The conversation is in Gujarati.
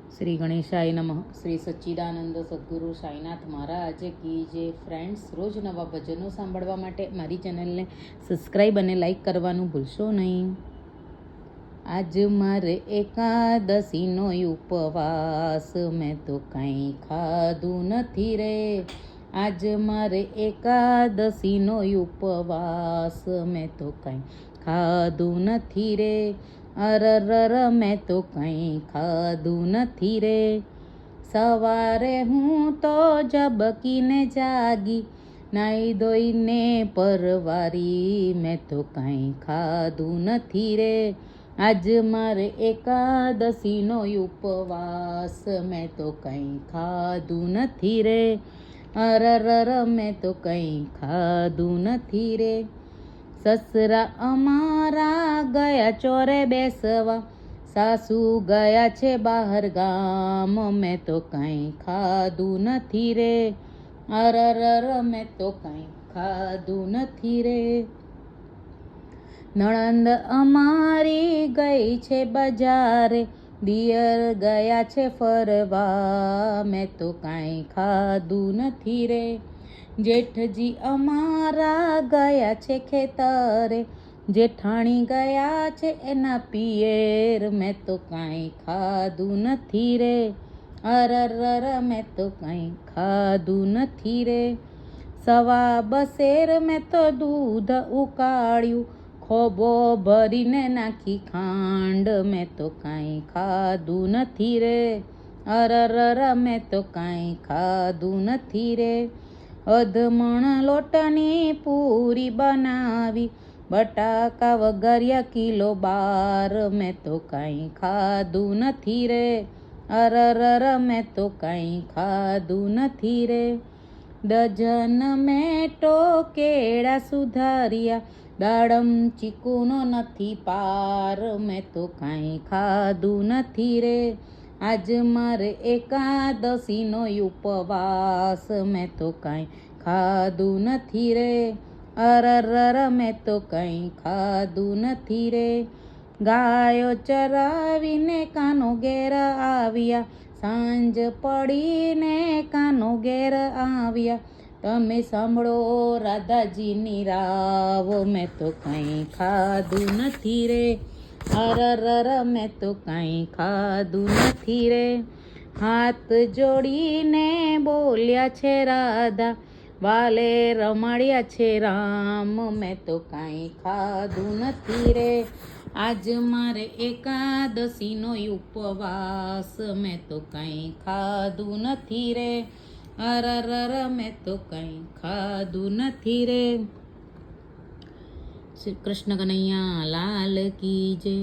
શ્રી ગણેશાય નમઃ. શ્રી સચ્ચિદાનંદ સદ્ગુરુ સાંઈનાથ મહારાજ કી જે. ફ્રેન્ડ્સ, રોજ નવા ભજનો સાંભળવા માટે મારી ચેનલને સબસ્ક્રાઈબ અને લાઈક કરવાનું ભૂલશો નહીં. આજ મારે એકાદશીનો ઉપવાસ, મેં તો કંઈ ખાધું નથી રે. આજ મારે એકાદશીનો ઉપવાસ, મેં તો કંઈ ખાધું નથી રે. અરર, મેં તો કંઈ ખાધું નથી રે. સવારે હું તો ઝબકીને જાગી, નાઈ ધોઈને પરવારી, મેં તો કંઈ ખાધું નથી રે. આજ મારે એકાદશીનો ઉપવાસ, મેં તો કંઈ ખાધું નથી રે. અરર, મેં તો કંઈ ખાધું નથી રે. સસરા અમારા ગયા ચોરે બેસવા, સાસુ ગયા છે બહાર ગામ, મેં તો કંઈ ખાધું નથી રે. અરર, મેં તો કંઈ ખાધું નથી રે. નણંદ અમારી ગઈ છે બજારે, દિયર ગયા છે ફરવા, મેં તો કાંઈ ખાધું નથી રે. જેઠજી અમારા ગયા છે ખેતરે, જેઠાણી ગયા છે એના પિયર, મેં તો કાંઈ ખાધું નથી રે. અરર, મેં તો કંઈ ખાધું નથી રે. સવા બસેર મેં તો દૂધ ઉકાળ્યું, ખોબો ભરીને નાખી ખાંડ, મેં તો કાંઈ ખાધું નથી રે. અરર, મેં તો કાંઈ ખાધું નથી રે. અધમણ લોટની પૂરી બનાવી, બટાકા વઘાર્યા કિલો 12, મેં તો કાંઈ ખાધું નથી રે. અરર, મેં તો કાંઈ ખાધું નથી રે. ડઝન મેટો કેળા સુધાર્યા, દાડમ ચીકુનો નથી પાર, મેં તો કાંઈ ખાધું નથી રે. આજ મારે એકાદશીનો ઉપવાસ, મેં તો કાંઈ ખાધું નથી રે. અરર, મેં તો કંઈ ખાધું નથી રે. ગાયો ચરાવીને કાનો ઘેર આવ્યા, સાંજ પડીને કાનો ઘેર આવ્યા, તમે સાંભળો રાધાજીની રાવ, મેં તો કંઈ ખાધું નથી રે. અરર, મેં તો કંઈ ખાધું નથી રે. હાથ જોડીને બોલ્યા છે રાધા, વાલે રમાડ્યા છે રામ, મેં તો કાંઈ ખાધું નથી રે. આજ મારે એકાદશીનો ઉપવાસ, મેં તો કંઈ ખાધું નથી રે. અરર, મેં તો કંઈ ખાધું નથી રે. શ્રી કૃષ્ણ કનૈયા લાલ કી જય.